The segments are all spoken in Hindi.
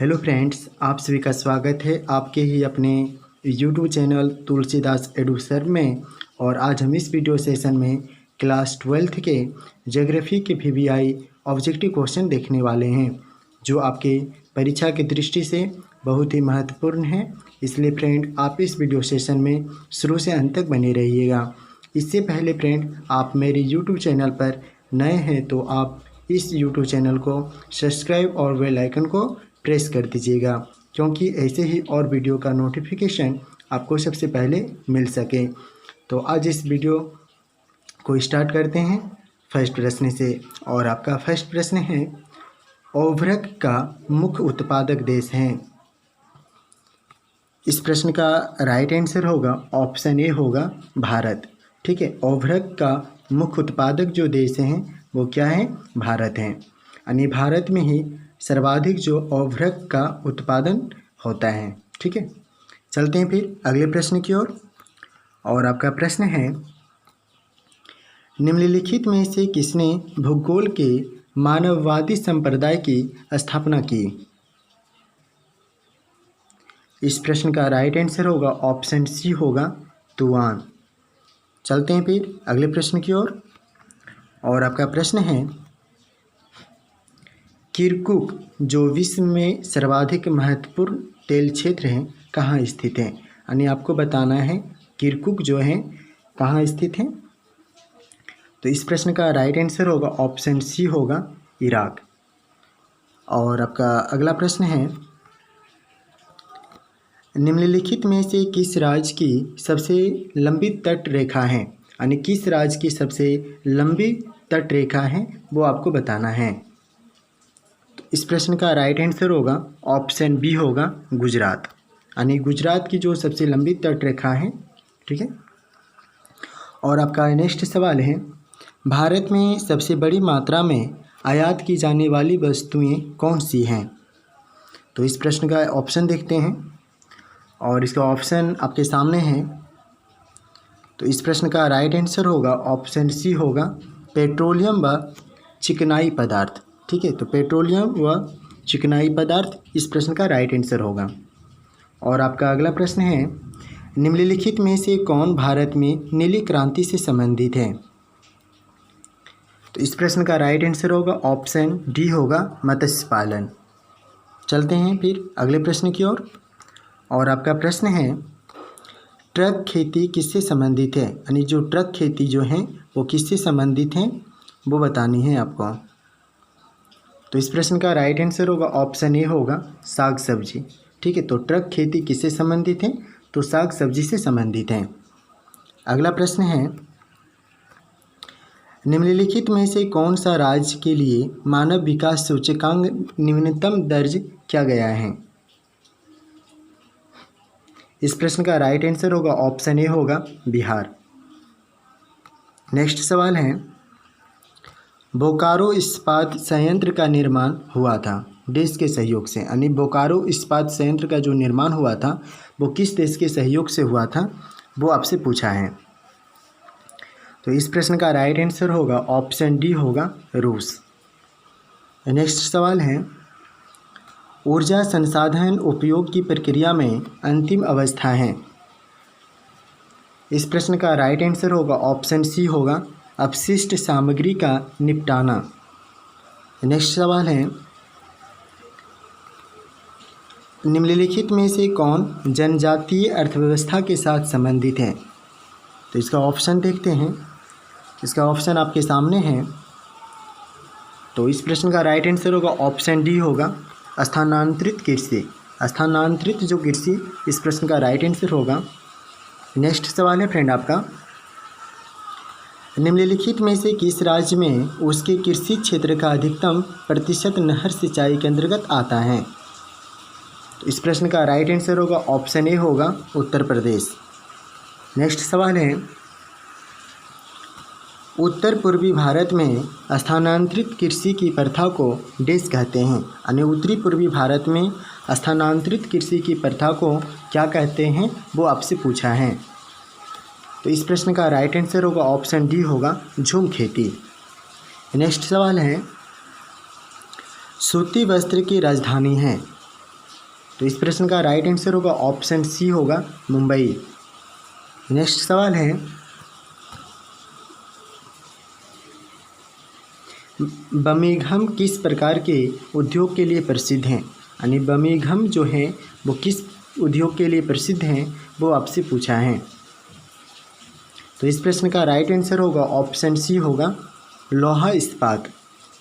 हेलो फ्रेंड्स, आप सभी का स्वागत है आपके ही अपने YouTube channel Tulsidas edu sir में। और आज हम इस वीडियो सेशन में क्लास 12th के ज्योग्राफी के पीवीआई ऑब्जेक्टिव क्वेश्चन देखने वाले हैं, जो आपके परीक्षा की दृष्टि से बहुत ही महत्वपूर्ण है। इसलिए फ्रेंड, आप इस वीडियो सेशन में शुरू से अंत तक बने रहिएगा। इससे पहले फ्रेंड, आप मेरे यूट्यूब चैनल पर नए हैं तो आप इस यूट्यूब चैनल को सब्सक्राइब और बेल आइकन को प्रेस कर दीजिएगा, क्योंकि ऐसे ही और वीडियो का नोटिफिकेशन आपको सबसे पहले मिल सके। तो आज इस वीडियो को स्टार्ट करते हैं फर्स्ट प्रश्न से। और आपका फर्स्ट प्रश्न है, ओभरक का मुख्य उत्पादक देश है। इस प्रश्न का राइट आंसर होगा ऑप्शन ए होगा भारत। ठीक है, ओभरक का मुख्य उत्पादक जो देश हैं वो क्या है? भारत है। यानी भारत में ही सर्वाधिक जो ओभरक का उत्पादन होता है। ठीक है, चलते हैं फिर अगले प्रश्न की ओर। और आपका प्रश्न है, निम्नलिखित में से किसने भूगोल के मानववादी संप्रदाय की स्थापना की? इस प्रश्न का राइट आंसर होगा ऑप्शन सी होगा तुआन। चलते हैं फिर अगले प्रश्न की ओर। और आपका प्रश्न है, किरकुक जो विश्व में सर्वाधिक महत्वपूर्ण तेल क्षेत्र है कहाँ स्थित है? यानी आपको बताना है किरकुक जो है कहाँ स्थित है। तो इस प्रश्न का राइट आंसर होगा ऑप्शन सी होगा इराक। और आपका अगला प्रश्न है, निम्नलिखित में से किस राज्य की सबसे लंबी तट रेखा है? यानी किस राज्य की सबसे लंबी तट रेखा है वो आपको बताना है। तो इस प्रश्न का राइट आंसर होगा ऑप्शन बी होगा गुजरात। यानी गुजरात की जो सबसे लंबी तट रेखा है। ठीक है, और आपका नेक्स्ट सवाल है, भारत में सबसे बड़ी मात्रा में आयात की जाने वाली वस्तुएं कौन सी हैं? तो इस प्रश्न का ऑप्शन देखते हैं, और इसका ऑप्शन आपके सामने है। तो इस प्रश्न का राइट आंसर होगा ऑप्शन सी होगा पेट्रोलियम व चिकनाई पदार्थ। ठीक है, तो पेट्रोलियम व चिकनाई पदार्थ इस प्रश्न का राइट आंसर होगा। और आपका अगला प्रश्न है, निम्नलिखित में से कौन भारत में नीली क्रांति से संबंधित है? तो इस प्रश्न का राइट आंसर होगा ऑप्शन डी होगा मत्स्य पालन। चलते हैं फिर अगले प्रश्न की ओर। और आपका प्रश्न है, ट्रक खेती किससे संबंधित है? यानी जो ट्रक खेती जो है वो किससे संबंधित है वो बतानी है आपको। तो इस प्रश्न का राइट आंसर होगा ऑप्शन ए होगा साग सब्जी। ठीक है, तो ट्रक खेती किससे संबंधित है? तो साग सब्जी से संबंधित है। अगला प्रश्न है, निम्नलिखित में से कौन सा राज्य के लिए मानव विकास सूचकांक न्यूनतम दर्ज किया गया है? इस प्रश्न का राइट आंसर होगा ऑप्शन ए होगा बिहार। नेक्स्ट सवाल है, बोकारो इस्पात संयंत्र का निर्माण हुआ था देश के सहयोग से। यानी बोकारो इस्पात संयंत्र का जो निर्माण हुआ था वो किस देश के सहयोग से हुआ था वो आपसे पूछा है। तो इस प्रश्न का राइट आंसर होगा ऑप्शन डी होगा रूस। नेक्स्ट सवाल है, ऊर्जा संसाधन उपयोग की प्रक्रिया में अंतिम अवस्था है। इस प्रश्न का राइट आंसर होगा ऑप्शन सी होगा अपशिष्ट सामग्री का निपटाना। नेक्स्ट सवाल है, निम्नलिखित में से कौन जनजातीय अर्थव्यवस्था के साथ संबंधित है? तो इसका ऑप्शन देखते हैं। इसका ऑप्शन आपके सामने है। तो इस प्रश्न का राइट आंसर होगा ऑप्शन डी होगा स्थानांतरित कृषि। स्थानांतरित जो कृषि इस प्रश्न का राइट आंसर होगा। नेक्स्ट सवाल है फ्रेंड आपका, निम्नलिखित में से किस राज्य में उसके कृषि क्षेत्र का अधिकतम प्रतिशत नहर सिंचाई के अंतर्गत आता है? तो इस प्रश्न का राइट आंसर होगा ऑप्शन ए होगा उत्तर प्रदेश। नेक्स्ट सवाल है, उत्तर पूर्वी भारत में स्थानांतरित कृषि की प्रथा को डैश कहते हैं। यानी उत्तरी पूर्वी भारत में स्थानांतरित कृषि की प्रथा को क्या कहते हैं वो आपसे पूछा है। तो इस प्रश्न का राइट आंसर होगा ऑप्शन डी होगा झूम खेती। नेक्स्ट सवाल है, सूती वस्त्र की राजधानी है तो इस प्रश्न का राइट आंसर होगा ऑप्शन सी होगा मुंबई। नेक्स्ट सवाल है, बर्मिंघम किस प्रकार के उद्योग के लिए प्रसिद्ध हैं? यानी बर्मिंघम जो है वो किस उद्योग के लिए प्रसिद्ध हैं, वो आपसे पूछा है। तो इस प्रश्न का राइट आंसर होगा ऑप्शन सी होगा लोहा इस्पात।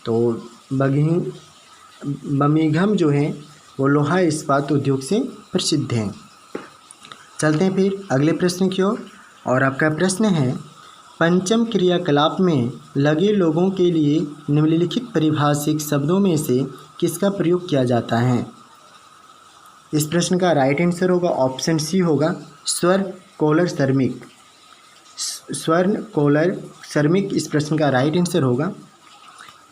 तो बर्मिंघम जो है वो लोहा इस्पात उद्योग से प्रसिद्ध हैं। चलते हैं फिर अगले प्रश्न की ओर, और आपका प्रश्न है, पंचम क्रियाकलाप में लगे लोगों के लिए निम्नलिखित परिभाषित शब्दों में से किसका प्रयोग किया जाता है? इस प्रश्न का राइट आंसर होगा ऑप्शन सी होगा स्वर्ण कोलर श्रमिक। स्वर्ण कोलर श्रमिक इस प्रश्न का राइट आंसर होगा।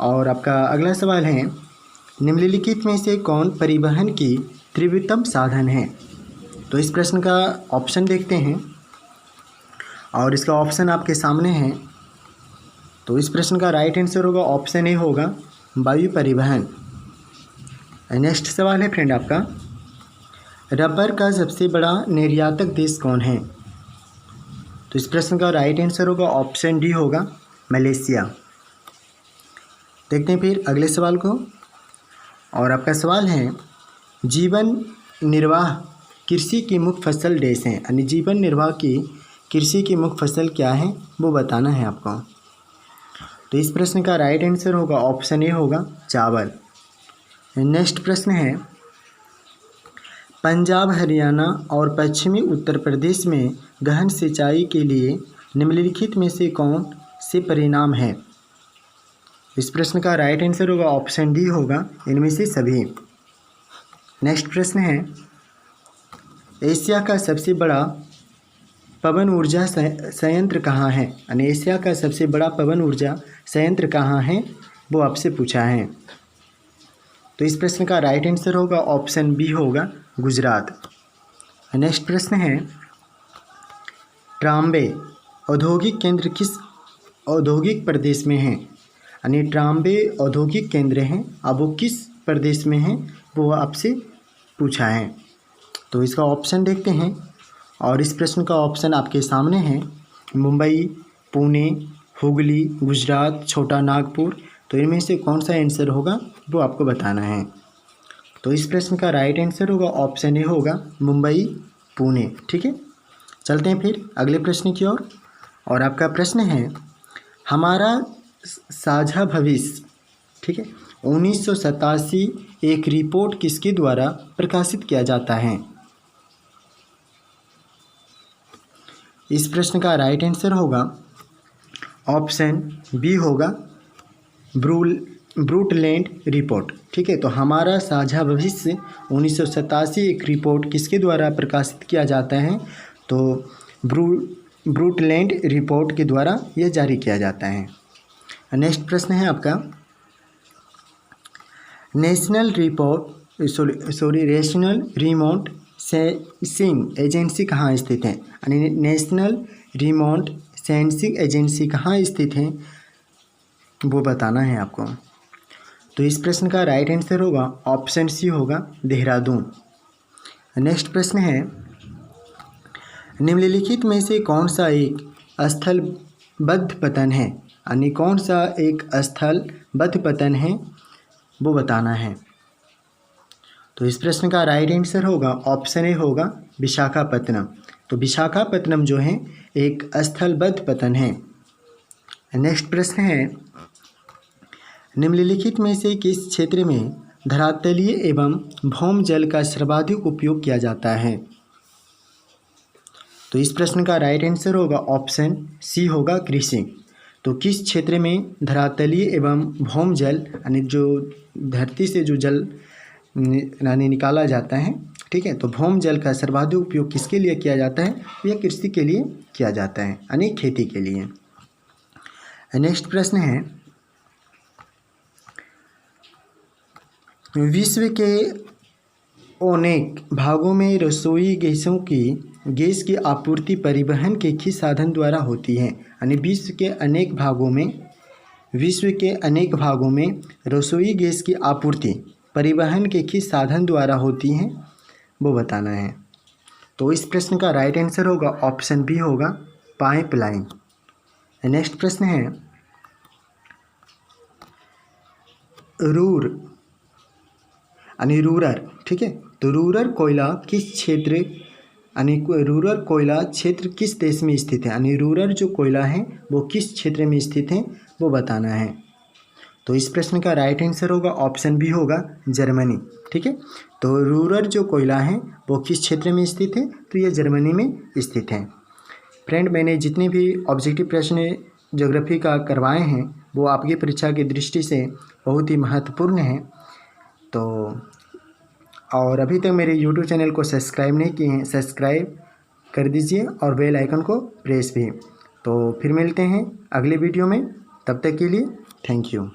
और आपका अगला सवाल है, निम्नलिखित में से कौन परिवहन की तीव्रतम साधन है? तो इस प्रश्न का ऑप्शन देखते हैं, और इसका ऑप्शन आपके सामने है। तो इस प्रश्न का राइट आंसर होगा ऑप्शन ए होगा वायु परिवहन। नेक्स्ट सवाल है फ्रेंड आपका, रबर का सबसे बड़ा निर्यातक देश कौन है? तो इस प्रश्न का राइट आंसर होगा ऑप्शन डी होगा मलेशिया। देखते हैं फिर अगले सवाल को, और आपका सवाल है, जीवन निर्वाह कृषि की मुख्य फसल डैश है। यानी जीवन निर्वाह की कृषि की मुख्य फसल क्या है, वो बताना है आपको। तो इस प्रश्न का राइट आंसर होगा ऑप्शन ए होगा चावल। नेक्स्ट प्रश्न है, पंजाब हरियाणा और पश्चिमी उत्तर प्रदेश में गहन सिंचाई के लिए निम्नलिखित में से कौन से परिणाम है? इस प्रश्न का राइट आंसर होगा ऑप्शन डी होगा इनमें से सभी। नेक्स्ट प्रश्न है, एशिया का सबसे बड़ा पवन ऊर्जा संयंत्र कहाँ है? यानी एशिया का सबसे बड़ा पवन ऊर्जा संयंत्र कहाँ है, वो आपसे पूछा है। तो इस प्रश्न का राइट आंसर होगा ऑप्शन बी होगा गुजरात। नेक्स्ट प्रश्न है, ट्राम्बे औद्योगिक केंद्र किस औद्योगिक प्रदेश में है? यानी ट्राम्बे औद्योगिक केंद्र हैं, अब वो किस प्रदेश में हैं, वो आपसे पूछा है। तो इसका ऑप्शन देखते हैं, और इस प्रश्न का ऑप्शन आपके सामने है, मुंबई, पुणे, हुगली, गुजरात, छोटा नागपुर। तो इनमें से कौन सा आंसर होगा वो आपको बताना है। तो इस प्रश्न का राइट आंसर होगा ऑप्शन ए होगा मुंबई, पुणे। ठीक है, चलते हैं फिर अगले प्रश्न की ओर, और आपका प्रश्न है, हमारा साझा भविष्य, ठीक है, 1987 एक रिपोर्ट किसके द्वारा प्रकाशित किया जाता है? इस प्रश्न का राइट आंसर होगा ऑप्शन बी होगा ब्रूटलैंड रिपोर्ट। ठीक है, तो हमारा साझा भविष्य 1987 एक रिपोर्ट किसके द्वारा प्रकाशित किया जाता है? तो ब्रूटलैंड रिपोर्ट के द्वारा यह जारी किया जाता है। नेक्स्ट प्रश्न है आपका, नेशनल रिमोट सेंसिंग एजेंसी कहाँ स्थित है? यानी नेशनल रिमोट सेंसिंग एजेंसी कहाँ स्थित है, वो बताना है आपको। तो इस प्रश्न का राइट आंसर होगा ऑप्शन सी होगा देहरादून। नेक्स्ट प्रश्न है, निम्नलिखित में से कौन सा एक स्थलबद्ध पतन है? यानी कौन सा एक स्थलबद्ध पतन है, वो बताना है। तो इस प्रश्न का राइट आंसर होगा ऑप्शन ए होगा विशाखापत्तनम। तो विशाखापत्तनम जो है एक स्थलबद्ध पतन है। नेक्स्ट प्रश्न है, निम्नलिखित में से किस क्षेत्र में धरातलीय एवं भौम जल का सर्वाधिक उपयोग किया जाता है? तो इस प्रश्न का राइट आंसर होगा ऑप्शन सी होगा कृषि। तो किस क्षेत्र में धरातलीय एवं भौम जल यानी जो धरती से जो जल यानी निकाला जाता है, ठीक है, तो भौम जल का सर्वाधिक उपयोग किसके लिए किया जाता है? यह कृषि के लिए किया जाता है, यानी खेती के लिए। नेक्स्ट प्रश्न है, विश्व के अनेक भागों में रसोई गैस की आपूर्ति परिवहन के किस साधन द्वारा होती है? यानी विश्व के अनेक भागों में रसोई गैस की आपूर्ति परिवहन के किस साधन द्वारा होती हैं, वो बताना है। तो इस प्रश्न का राइट आंसर होगा ऑप्शन बी होगा पाइपलाइन। नेक्स्ट प्रश्न है रूरल, ठीक है। तो रूरल कोयला किस क्षेत्र यानी रूरल कोयला क्षेत्र किस देश में स्थित है, यानी रूरल जो कोयला है वो किस क्षेत्र में स्थित है वो बताना है। तो इस प्रश्न का राइट आंसर होगा ऑप्शन बी होगा जर्मनी, ठीक है। तो रूरल जो कोयला है वो किस क्षेत्र में स्थित है, तो ये जर्मनी में स्थित है। फ्रेंड, मैंने जितने भी ऑब्जेक्टिव प्रश्न ज्योग्राफी का करवाए हैं वो आपकी परीक्षा की दृष्टि से बहुत ही महत्वपूर्ण है। तो और अभी तक मेरे YouTube चैनल को सब्सक्राइब नहीं किए हैं, सब्सक्राइब कर दीजिए और बेल आइकन को प्रेस भी। तो फिर मिलते हैं अगले वीडियो में, तब तक के लिए थैंक यू।